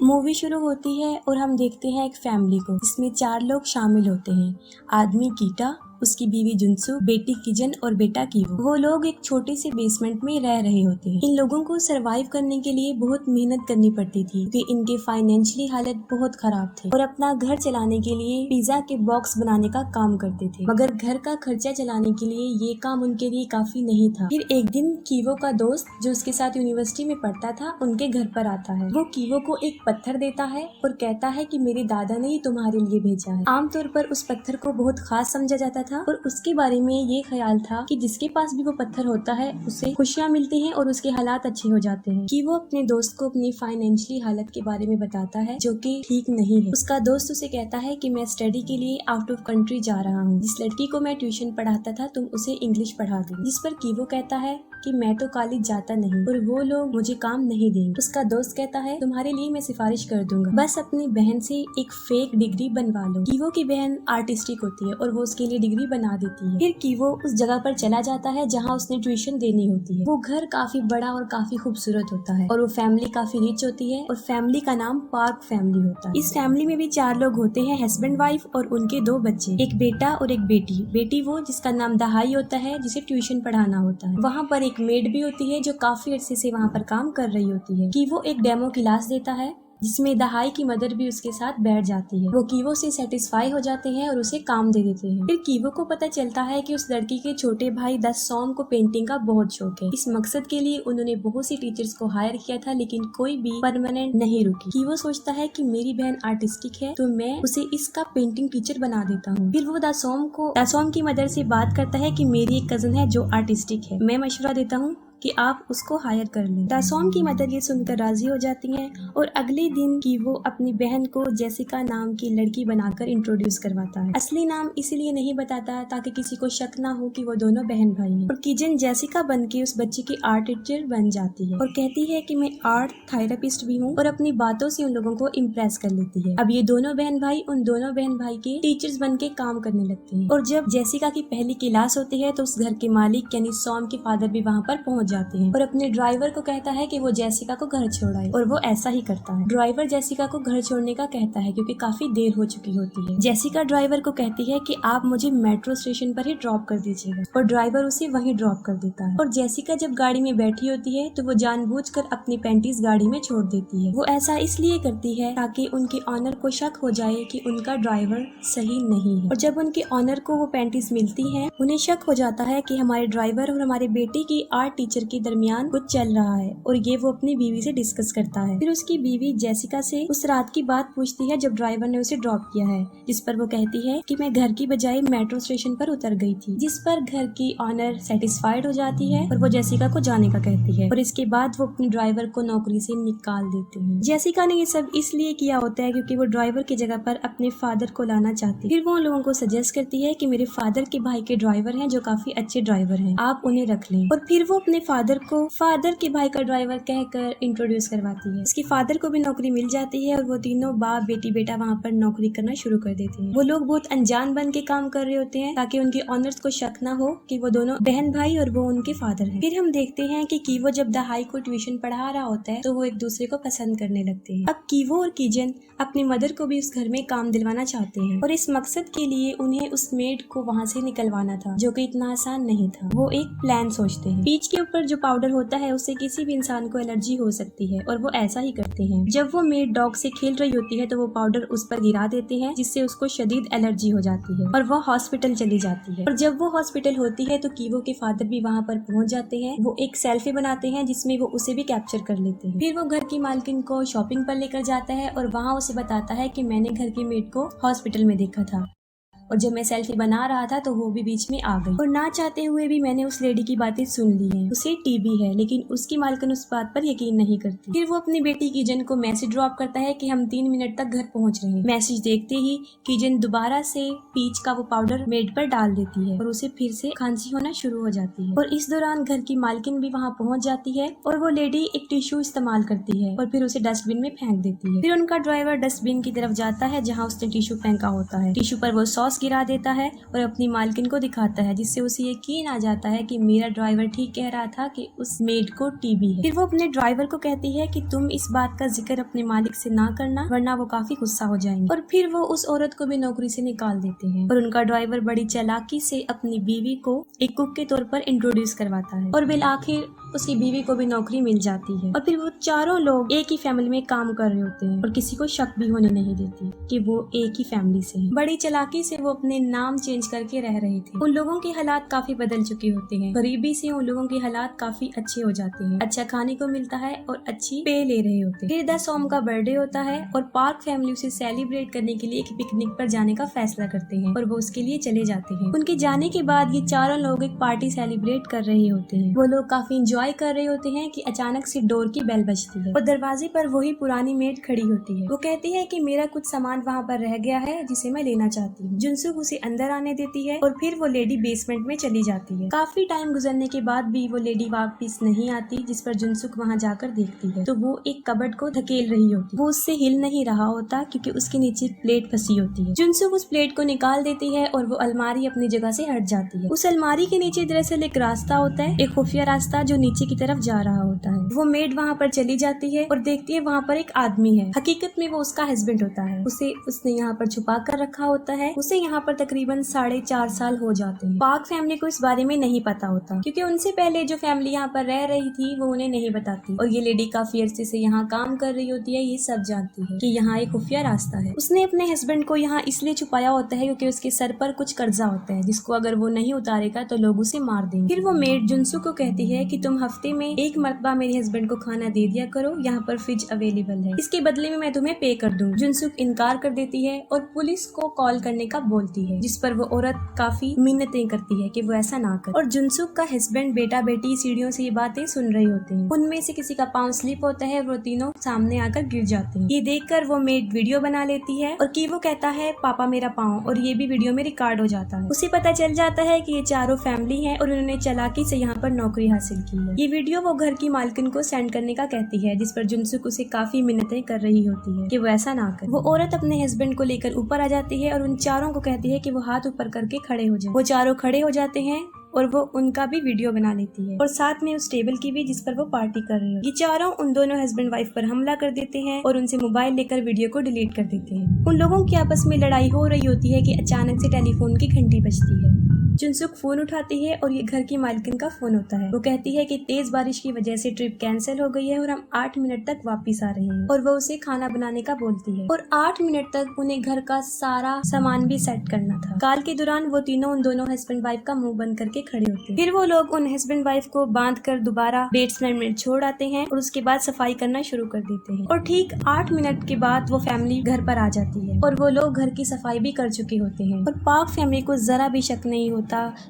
Movie शुरू होती है और हम देखते हैं एक फैमिली को जिसमें 4 लोग शामिल होते हैं। आदमी कीटा, उसकी बीवी जुनसू, बेटी किजन और बेटा कीवो। वो लोग एक छोटे से बेसमेंट में रह रहे होते हैं। इन लोगों को सरवाइव करने के लिए बहुत मेहनत करनी पड़ती थी क्योंकि इनके फाइनेंशियली हालत बहुत खराब थे और अपना घर चलाने के लिए पिज्जा के बॉक्स बनाने का काम करते थे, मगर घर का खर्चा चलाने के लिए ये काम उनके लिए काफी नहीं था। फिर एक दिन कीवो का दोस्त जो उसके साथ यूनिवर्सिटी में पढ़ता था उनके घर पर आता है। वो कीवो को एक पत्थर देता है और कहता है कि मेरे दादा ने ये तुम्हारे लिए भेजा है। आमतौर पर उस पत्थर को बहुत खास समझा जाता था और उसके बारे में ये ख्याल था कि जिसके पास भी वो पत्थर होता है उसे खुशियाँ मिलती हैं और उसके हालात अच्छे हो जाते हैं। कि वो अपने दोस्त को अपनी फाइनेंशियली हालत के बारे में बताता है जो कि ठीक नहीं है। उसका दोस्त उसे कहता है कि मैं स्टडी के लिए आउट ऑफ कंट्री जा रहा हूँ। जिस लड़की को मैं ट्यूशन पढ़ाता था तुम उसे इंग्लिश पढ़ा दो। जिस पर कीवो कहता है कि मैं तो कॉलेज जाता नहीं और वो लोग मुझे काम नहीं देंगे। उसका दोस्त कहता है तुम्हारे लिए मैं सिफारिश कर दूंगा, बस अपनी बहन से एक फेक डिग्री बनवा लो। कीवो की बहन आर्टिस्टिक होती है और वो उसके लिए डिग्री बना देती है। फिर कीवो उस जगह पर चला जाता है जहाँ उसने ट्यूशन देनी होती है। वो घर काफी बड़ा और काफी खूबसूरत होता है और वो फैमिली काफी रिच होती है और फैमिली का नाम पार्क फैमिली होता है। इस फैमिली में भी 4 लोग होते हैं, हस्बैंड वाइफ और उनके 2 बच्चे, एक बेटा और एक बेटी। बेटी वो जिसका नाम दहाई होता है, जिसे ट्यूशन पढ़ाना होता है। वहाँ पर एक मेड भी होती है जो काफी अरसे से वहाँ पर काम कर रही होती है। कि वो एक डेमो क्लास देता है जिसमें दहाई की मदर भी उसके साथ बैठ जाती है। वो कीवो से सेटिस्फाई हो जाते हैं और उसे काम दे देते हैं। फिर कीवो को पता चलता है कि उस लड़की के छोटे भाई दासोम को पेंटिंग का बहुत शौक है। इस मकसद के लिए उन्होंने बहुत सी टीचर्स को हायर किया था लेकिन कोई भी परमानेंट नहीं रुकी। कीवो सोचता है कि मेरी बहन आर्टिस्टिक है तो मैं उसे इसका पेंटिंग टीचर बना देता हूँ। फिर वो दासोम की मदर से बात करता है कि मेरी एक कजन है जो आर्टिस्टिक है, मैं मशवरा देता हूँ कि आप उसको हायर कर लें। दासोम की मदर ये सुनकर राजी हो जाती हैं और अगले दिन की वो अपनी बहन को जेसिका नाम की लड़की बनाकर इंट्रोड्यूस करवाता है। असली नाम इसलिए नहीं बताता ताकि किसी को शक ना हो कि वो दोनों बहन भाई हैं। और किजन जेसिका बन के उस बच्चे की आर्ट टीचर बन जाती है और कहती है कि मैं आर्ट थेरेपिस्ट भी हूँ और अपनी बातों से उन लोगों को इम्प्रेस कर लेती है। अब ये दोनों बहन भाई उन दोनों बहन भाई के टीचर्स बन के काम करने लगते हैं। और जब जेसिका की पहली क्लास होती है तो उस घर के मालिक यानी सॉम के फादर भी वहाँ पर पहुँच जाते हैं और अपने ड्राइवर को कहता है कि वो जेसिका को घर छोड़ाए और वो ऐसा ही करता है। ड्राइवर जेसिका को घर छोड़ने का कहता है क्योंकि काफी देर हो चुकी होती है। जेसिका ड्राइवर को कहती है कि आप मुझे मेट्रो स्टेशन पर ही ड्रॉप कर दीजिएगा और ड्राइवर उसे वहीं ड्रॉप कर देता है। और जेसिका जब गाड़ी में बैठी होती है तो वो जानबूझकर अपनी पैंटीज गाड़ी में छोड़ देती है। वो ऐसा इसलिए करती है ताकि उनके ऑनर को शक हो जाए कि उनका ड्राइवर सही नहीं है। और जब उनके ऑनर को वो पैंटीज मिलती है उन्हें शक हो जाता है कि हमारे ड्राइवर और हमारे बेटे की आर्ट टीचर के दरमियान कुछ चल रहा है और ये वो अपनी बीवी से डिस्कस करता है। फिर उसकी बीवी जेसिका से उस रात की बात पूछती है जब ड्राइवर ने उसे ड्रॉप किया है, जिस पर वो कहती है कि मैं घर की बजाय मेट्रो स्टेशन पर उतर गई थी। जिस पर घर की ऑनर सेटिस्फाइड हो जाती है और वो जेसिका को जाने का कहती है और इसके बाद वो अपने ड्राइवर को नौकरी से निकाल देते हैं। जेसिका ने ये सब इसलिए किया होता है क्योंकि वो ड्राइवर की जगह पर अपने फादर को लाना चाहती है। फिर वो उन लोगों को सजेस्ट करती है कि मेरे फादर के भाई के ड्राइवर हैं जो काफी अच्छे ड्राइवर हैं, आप उन्हें रख लें। और फिर वो अपने फादर को फादर के भाई का ड्राइवर कहकर इंट्रोड्यूस करवाती है। उसके फादर को भी नौकरी मिल जाती है और वो तीनों बाप बेटी बेटा वहाँ पर नौकरी करना शुरू कर देते हैं। वो लोग बहुत अनजान बन के काम कर रहे होते हैं ताकि उनके ऑनर्स को शक ना हो कि वो दोनों बहन भाई और वो उनके फादर हैं। फिर हम देखते हैं कि कीवो जब दहाई को ट्यूशन पढ़ा रहा होता है तो वो एक दूसरे को पसंद करने लगते हैं। अब कीवो और किजन अपनी मदर को भी उस घर में काम दिलवाना चाहते हैं और इस मकसद के लिए उन्हें उस मेड को वहाँ से निकलवाना था जो कि इतना आसान नहीं था। वो एक प्लान सोचते हैं। पीच के ऊपर जो पाउडर होता है उससे किसी भी इंसान को एलर्जी हो सकती है और वो ऐसा ही करते हैं। जब वो मेड डॉग से खेल रही होती है तो वो पाउडर उस पर गिरा देते हैं जिससे उसको शदीद एलर्जी हो जाती है और वो हॉस्पिटल चली जाती है। और जब वो हॉस्पिटल होती है तो कीवो के फादर भी वहाँ पर पहुँच जाते हैं। वो एक सेल्फी बनाते हैं जिसमें वो उसे भी कैप्चर कर लेते हैं। फिर वो घर की मालकिन को शॉपिंग पर लेकर जाता है और वहाँ उसे बताता है कि मैंने घर की मेड को हॉस्पिटल में देखा था और जब मैं सेल्फी बना रहा था तो वो भी बीच में आ गई और ना चाहते हुए भी मैंने उस लेडी की बातें सुन ली हैं। उसे टीबी है लेकिन उसकी मालकिन उस बात पर यकीन नहीं करती। फिर वो अपनी बेटी किजन को मैसेज ड्रॉप करता है कि हम 3 मिनट तक घर पहुंच रहे हैं। मैसेज देखते ही किजन दोबारा से पीच का वो पाउडर मेड पर डाल देती है और उसे फिर से खांसी होना शुरू हो जाती है। और इस दौरान घर की मालकिन भी वहाँ पहुँच जाती है और वो लेडी एक टिश्यू इस्तेमाल करती है और फिर उसे डस्टबिन में फेंक देती है। फिर उनका ड्राइवर डस्टबिन की तरफ जाता है जहाँ उसने टिश्यू फेंका होता है। टिश्यू पर वो सॉस गिरा देता है और अपनी मालकिन को दिखाता है, जिससे उसे यकीन आ जाता है कि मेरा ड्राइवर ठीक कह रहा था कि उस मेड को टीबी है। फिर वो अपने ड्राइवर को कहती है कि तुम इस बात का जिक्र अपने मालिक से ना करना, वरना वो काफी गुस्सा हो जाएंगे। और फिर वो उस औरत को भी नौकरी से निकाल देते हैं और उनका ड्राइवर बड़ी चालाकी से अपनी बीवी को एक कुक के तौर पर इंट्रोड्यूस करवाता है और बिल आखिर उसकी बीवी को भी नौकरी मिल जाती है। और फिर वो चारों लोग एक ही फैमिली में काम कर रहे होते हैं और किसी को शक भी होने नहीं देती कि वो एक ही फैमिली से हैं। बड़ी चालाकी से वो अपने नाम चेंज करके रह रहे थे। उन लोगों के हालात काफी बदल चुके होते हैं। गरीबी से उन लोगों के हालात काफी अच्छे हो जाते हैं, अच्छा खाने को मिलता है और अच्छी पे ले रहे होते हैं। फिर द सॉम का बर्थडे होता है और पार्क फैमिली उसे सेलिब्रेट करने के लिए एक पिकनिक पर जाने का फैसला करते हैं और वो उसके लिए चले जाते हैं। उनके जाने के बाद ये चारों लोग एक पार्टी सेलिब्रेट कर रहे होते हैं। वो लोग काफी इंजॉय कर रहे होते हैं कि अचानक से डोर की बेल बजती है और दरवाजे पर वही पुरानी मेड खड़ी होती है। वो कहती है कि मेरा कुछ सामान वहाँ पर रह गया है जिसे मैं लेना चाहती हूँ। जुनसुक उसे अंदर आने देती है और फिर वो लेडी बेसमेंट में चली जाती है। काफी टाइम गुजरने के बाद भी वो लेडी वापस नहीं आती, जिस पर जुनसुक वहाँ जाकर देखती है तो वो एक कबर्ड को धकेल रही होती है। वो उससे हिल नहीं रहा होता क्योंकि उसके नीचे एक प्लेट फंसी होती है। जुनसुक उस प्लेट को निकाल देती है और वो अलमारी अपनी जगह से हट जाती है। उस अलमारी के नीचे दरअसल एक रास्ता होता है, एक खुफिया रास्ता जो नीचे की तरफ जा रहा होता है। वो मेड वहाँ पर चली जाती है और देखती है वहाँ पर एक आदमी है। हकीकत में वो उसका हस्बैंड होता है। उसे उसने यहाँ पर छुपा कर रखा होता है। उसे यहाँ पर तकरीबन 4.5 साल हो जाते हैं। पार्क फैमिली को इस बारे में नहीं पता होता क्योंकि उनसे पहले जो फैमिली यहाँ पर रह रही थी वो उन्हें नहीं बताती और ये लेडी काफी अरसे से यहाँ काम कर रही होती है। ये सब जानती है कि यहाँ एक खुफिया रास्ता है। उसने अपने हस्बैंड को यहाँ इसलिए छुपाया होता है क्योंकि उसके सर पर कुछ कर्जा होता है जिसको अगर वो नहीं उतारेगा तो लोग उसे मार देंगे। फिर वो मेड जुनसुक को कहती है कि तुम हफ्ते में एक मरतबा मेरे हस्बैंड को खाना दे दिया करो, यहाँ पर फ्रिज अवेलेबल है, इसके बदले में मैं तुम्हें पे कर दूँ। जुनसुक इनकार कर देती है और पुलिस को कॉल करने का बोलती है, जिस पर वो औरत काफी मिन्नतें करती है कि वो ऐसा ना करे। और जुनसुक का हस्बैंड बेटा बेटी सीढ़ियों से ये बातें सुन रहे होते हैं। उनमें से किसी का पाँव स्लिप होता है, वो तीनों सामने आकर गिर जाते हैं। ये देखकर वो मेड वीडियो बना लेती है और कि वो कहता है पापा मेरा पाँव, और ये भी वीडियो में रिकॉर्ड हो जाता है। उसे पता चल जाता है कि ये चारों फैमिली है और उन्होंने चालाकी से यहाँ पर नौकरी हासिल की है। ये वीडियो वो घर की मालकिन को सेंड करने का कहती है, जिस पर जुनसुक उसे काफी मिन्नतें कर रही होती है कि वो ऐसा ना करे। वो औरत अपने हस्बैंड को लेकर ऊपर आ जाती है और उन चारों को कहती है कि वो हाथ ऊपर करके खड़े हो जाए। वो चारों खड़े हो जाते हैं और वो उनका भी वीडियो बना लेती है और साथ में उस टेबल की भी जिस पर वो पार्टी कर रही है। ये चारों उन दोनों हस्बैंड वाइफ पर हमला कर देते हैं और उनसे मोबाइल लेकर वीडियो को डिलीट कर देते हैं। उन लोगों की आपस में लड़ाई हो रही होती है कि अचानक से टेलीफोन की घंटी बजती है। जुनसुक फोन उठाती है और ये घर की मालकिन का फोन होता है। वो कहती है कि तेज बारिश की वजह से ट्रिप कैंसिल हो गई है और हम 8 मिनट तक वापस आ रहे हैं, और वो उसे खाना बनाने का बोलती है और 8 मिनट तक उन्हें घर का सारा सामान भी सेट करना था। कॉल के दौरान वो तीनों उन दोनों हस्बैंड वाइफ का मुंह बंद करके खड़े होते हैं। फिर वो लोग उन हस्बैंड वाइफ को बांध कर दोबारा बेसमेंट में छोड़ आते हैं और उसके बाद सफाई करना शुरू कर देते हैं। और ठीक 8 मिनट के बाद वो फैमिली घर पर आ जाती है और वो लोग घर की सफाई भी कर चुके होते हैं और पार्क फैमिली को जरा भी शक नहीं होता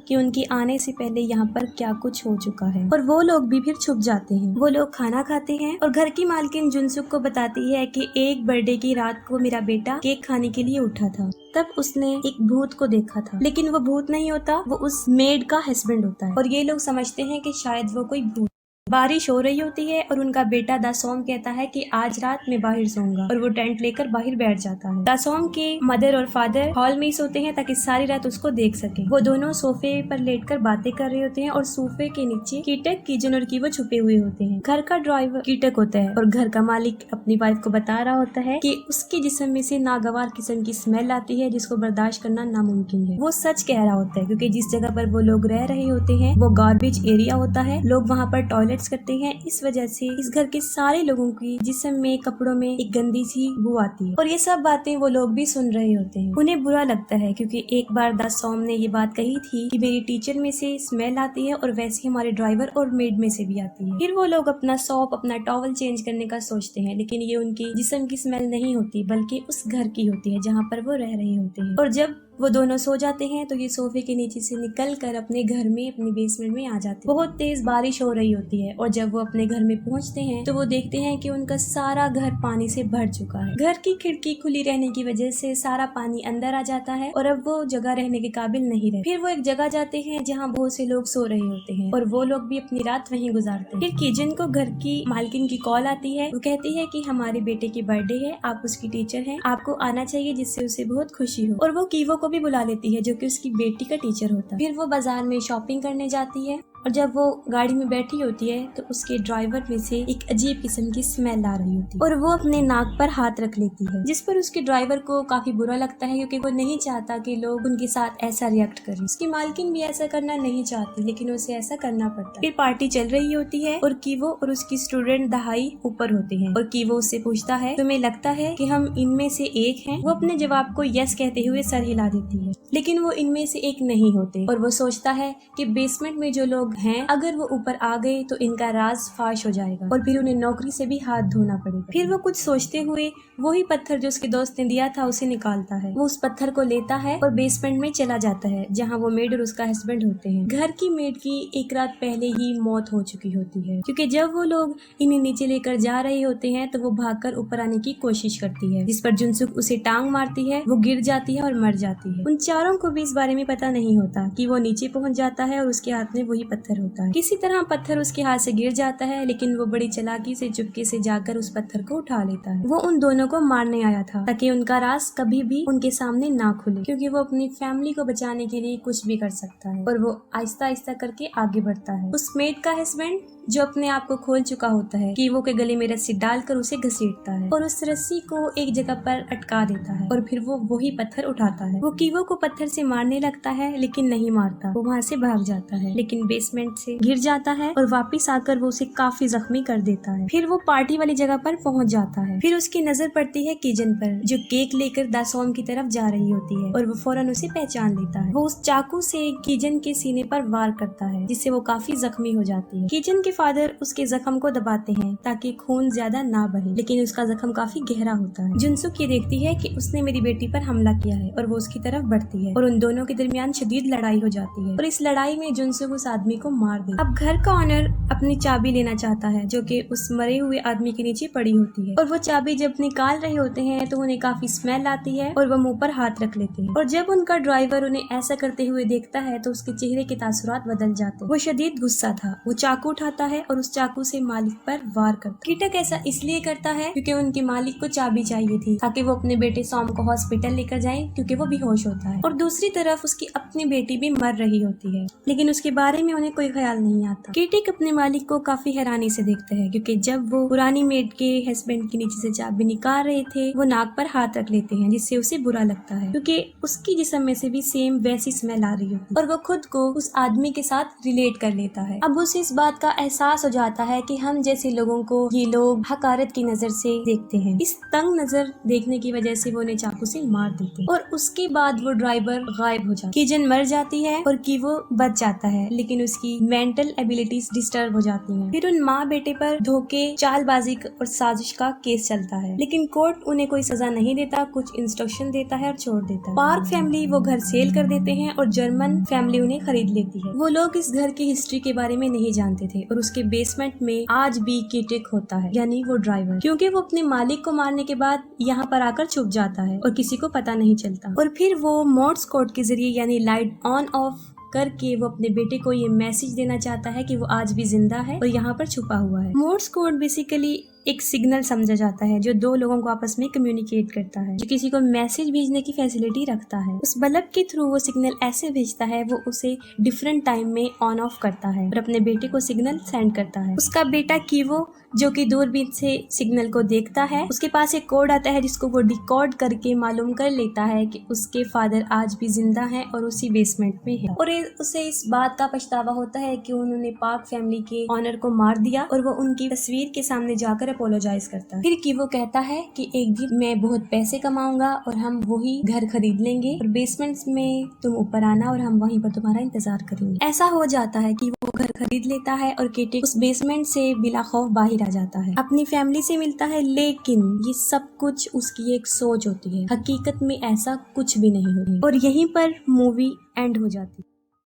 कि उनके आने से पहले यहाँ पर क्या कुछ हो चुका है और वो लोग भी फिर छुप जाते हैं। वो लोग खाना खाते हैं और घर की मालकिन जुनसुक को बताती है कि एक बर्थडे की रात को मेरा बेटा केक खाने के लिए उठा था, तब उसने एक भूत को देखा था, लेकिन वो भूत नहीं होता, वो उस मेड का हस्बैंड होता है और ये लोग समझते हैं कि शायद वो कोई भूत। बारिश हो रही होती है और उनका बेटा दासोम कहता है कि आज रात मैं बाहर सोऊंगा और वो टेंट लेकर बाहर बैठ जाता है। दासोम के मदर और फादर हॉल में ही सोते हैं ताकि सारी रात उसको देख सके। वो दोनों सोफे पर लेटकर बातें कर रहे होते हैं और सोफे के नीचे कीटक, किजन और कीवो छुपे हुए होते हैं। घर का ड्राइवर कीटक होता है और घर का मालिक अपनी वाइफ को बता रहा होता है कि उसके जिस्म में से नागवार किस्म की स्मेल आती है जिसको बर्दाश्त करना नामुमकिन है। वो सच कह रहा होता है क्योंकि जिस जगह पर वो लोग रह रहे होते हैं वो गार्बेज एरिया होता है, लोग वहाँ पर टॉयलेट करते हैं, इस वजह से इस घर के सारे लोगों की जिस्म में, कपड़ों में एक गंदी सी बू आती है और ये सब बातें वो लोग भी सुन रहे होते हैं। उन्हें बुरा लगता है क्योंकि एक बार दासोम ने ये बात कही थी कि मेरी टीचर में से स्मेल आती है और वैसे हमारे ड्राइवर और मेड में से भी आती है। फिर वो लोग अपना सॉप, अपना टॉवल चेंज करने का सोचते हैं, लेकिन ये उनकी जिस्म की स्मेल नहीं होती बल्कि उस घर की होती है जहाँ पर वो रह रहे होते हैं। और जब वो दोनों सो जाते हैं तो ये सोफे के नीचे से निकल कर अपने घर में, अपने बेसमेंट में आ जाते हैं। बहुत तेज बारिश हो रही होती है और जब वो अपने घर में पहुंचते हैं तो वो देखते हैं कि उनका सारा घर पानी से भर चुका है। घर की खिड़की खुली रहने की वजह से सारा पानी अंदर आ जाता है और अब वो जगह रहने के काबिल नहीं रहे। फिर वो एक जगह जाते हैं जहाँ बहुत से लोग सो रहे होते हैं और वो लोग भी अपनी रात वहीं गुजारते हैं। फिर किजन को घर की मालकिन की कॉल आती है। वो कहती है कि हमारे बेटे की बर्थडे है, आप उसकी टीचर हैं, आपको आना चाहिए जिससे उसे बहुत खुशी हो। और वो कीवो को भी बुला लेती है जो कि उसकी बेटी का टीचर होता है। फिर वो बाजार में शॉपिंग करने जाती है और जब वो गाड़ी में बैठी होती है तो उसके ड्राइवर में से एक अजीब किस्म की स्मेल आ रही होती है और वो अपने नाक पर हाथ रख लेती है, जिस पर उसके ड्राइवर को काफी बुरा लगता है क्योंकि वो नहीं चाहता कि लोग उनके साथ ऐसा रिएक्ट करें। उसकी मालकिन भी ऐसा करना नहीं चाहती लेकिन उसे ऐसा करना पड़ता है। फिर पार्टी चल रही होती है और कीवो और उसकी स्टूडेंट दहाई ऊपर होते हैं और कीवो उससे पूछता है तुम्हें लगता है कि हम इनमें से एक हैं? वो अपने जवाब को यस कहते हुए सर हिला देती है, लेकिन वो इनमें से एक नहीं होते और वो सोचता है कि बेसमेंट में जो लोग हैं अगर वो ऊपर आ गए तो इनका राज फाश हो जाएगा और फिर उन्हें नौकरी से भी हाथ धोना पड़ेगा। फिर वो कुछ सोचते हुए वही पत्थर जो उसके दोस्त ने दिया था उसे निकालता है। वो उस पत्थर को लेता है और बेसमेंट में चला जाता है जहाँ वो मेड और उसका हस्बैंड होते हैं। घर की मेड की एक रात पहले ही मौत हो चुकी होती है क्योंकि जब वो लोग इन्हें नीचे लेकर जा रहे होते हैं तो वो भागकर ऊपर आने की कोशिश करती है, जिस पर जुनसुक उसे टांग मारती है। वो गिर जाती है और मर जाती है। उन चारों को भी इस बारे में पता नहीं होता कि वो नीचे पहुंच जाता है और उसके हाथ में वही पत्थर होता है। किसी तरह पत्थर उसके हाथ से गिर जाता है लेकिन वो बड़ी चालाकी से चुपके से जाकर उस पत्थर को उठा लेता है। वो उन दोनों को मारने आया था ताकि उनका राज कभी भी उनके सामने ना खुले, क्योंकि वो अपनी फैमिली को बचाने के लिए कुछ भी कर सकता है। और वो आहिस्ता आहिस्ता करके आगे बढ़ता है। उस मेड का हस्बैंड जो अपने आप को खोल चुका होता है कीवो के गले में रस्सी डालकर उसे घसीटता है और उस रस्सी को एक जगह पर अटका देता है और फिर वो वही पत्थर उठाता है। वो कीवो को पत्थर से मारने लगता है लेकिन नहीं मारता। वो वहाँ से भाग जाता है लेकिन बेसमेंट से गिर जाता है और वापस आकर वो उसे काफी जख्मी कर देता है। फिर वो पार्टी वाली जगह पर पहुँच जाता है। फिर उसकी नजर पड़ती है किजन पर जो केक लेकर दासोम की तरफ जा रही होती है और वो फौरन उसे पहचान लेता है। वो उस चाकू से किजन के सीने पर वार करता है जिससे वो काफी जख्मी हो जाती है। किजन के फादर उसके जख्म को दबाते हैं ताकि खून ज्यादा ना बहे, लेकिन उसका जख्म काफी गहरा होता है। जुनसुक ये देखती है कि उसने मेरी बेटी पर हमला किया है और वो उसकी तरफ बढ़ती है और उन दोनों के दरमियान शदीद लड़ाई हो जाती है और इस लड़ाई में जुनसुक उस आदमी को मार देती है। अब घर का ऑनर अपनी चाबी लेना चाहता है जो कि उस मरे हुए आदमी के नीचे पड़ी होती है और वो चाबी जब निकाल रहे होते हैं तो उन्हें काफी स्मेल आती है और वो मुंह पर हाथ रख लेते हैं और जब उनका ड्राइवर उन्हें ऐसा करते हुए देखता है तो उसके चेहरे के तासुरात बदल जाते हैं। वो शदीद गुस्सा था। वो चाकू उठाता है और उस चाकू से मालिक पर वार करता है। कीटक ऐसा इसलिए करता है क्योंकि उनके मालिक को चाबी चाहिए थी ताकि वो अपने बेटे सॉम को हॉस्पिटल लेकर जाए क्योंकि वो बेहोश होता है और दूसरी तरफ उसकी अपनी बेटी भी मर रही होती है लेकिन उसके बारे में उन्हें कोई ख्याल नहीं आता। कीटक अपने मालिक को काफी हैरानी से देखते हैं क्योंकि जब वो पुरानी मेड के हस्बैंड के नीचे से चाबी निकाल रहे थे वो नाक पर हाथ रख लेते हैं जिससे उसे बुरा लगता है क्योंकि उसकी जिस्म में से भी सेम वैसी स्मेल आ रही होती है और वो खुद को उस आदमी के साथ रिलेट कर लेता है। अब उसे इस बात का एहसास हो जाता है कि हम जैसे लोगों को ये लोग हकारत की नजर से देखते हैं। इस तंग नजर देखने की वजह से वो उन्हें चाकू से मार देते हैं और उसके बाद वो ड्राइवर गायब हो जाता है। किजन मर जाती है और कीवो बच जाता है लेकिन उसकी मेंटल एबिलिटीज डिस्टर्ब हो जाती हैं। फिर उन माँ बेटे पर धोखे, चालबाजी और साजिश का केस चलता है लेकिन कोर्ट उन्हें कोई सजा नहीं देता, कुछ इंस्ट्रक्शन देता है और छोड़ देता है। पार्क फैमिली वो घर सेल कर देते हैं और जर्मन फैमिली उन्हें खरीद लेती है। वो लोग इस घर की हिस्ट्री के बारे में नहीं जानते थे और उसके बेसमेंट में आज भी कीटक होता है यानी वो ड्राइवर, क्योंकि वो अपने मालिक को मारने के बाद यहाँ पर आकर छुप जाता है और किसी को पता नहीं चलता और फिर वो मोर्स कोड के जरिए यानी लाइट ऑन ऑफ करके वो अपने बेटे को ये मैसेज देना चाहता है कि वो आज भी जिंदा है और यहाँ पर छुपा हुआ है। मोर्स कोड बेसिकली एक सिग्नल समझा जाता है जो दो लोगों को आपस में कम्युनिकेट करता है, जो किसी को मैसेज भेजने की फैसिलिटी रखता है। उस बल्ब के थ्रू वो सिग्नल ऐसे भेजता है, वो उसे डिफरेंट टाइम में ऑन ऑफ करता है और अपने बेटे को सिग्नल सेंड करता है। उसका बेटा कीवो जो कि दूरबीन से सिग्नल को देखता है, उसके पास एक कोड आता है जिसको वो डिकोड करके मालूम कर लेता है कि उसके फादर आज भी जिंदा हैं और उसी बेसमेंट में है और उसे इस बात का पछतावा होता है कि उन्होंने पार्क फैमिली के ऑनर को मार दिया और वो उनकी तस्वीर के सामने जाकर अपोलोजाइज करता है। फिर कीवो कहता है कि एक दिन मैं बहुत पैसे कमाऊंगा और हम वही घर खरीद लेंगे और बेसमेंट में तुम ऊपर आना और हम वहीं पर तुम्हारा इंतजार करेंगे। ऐसा हो जाता है कि वो घर खरीद लेता है और कीटक उस बेसमेंट से बिला खौफ बाहर आ जाता है, अपनी फैमिली से मिलता है, लेकिन ये सब कुछ उसकी एक सोच होती है, हकीकत में ऐसा कुछ भी नहीं होता और यहीं पर मूवी एंड हो जाती है।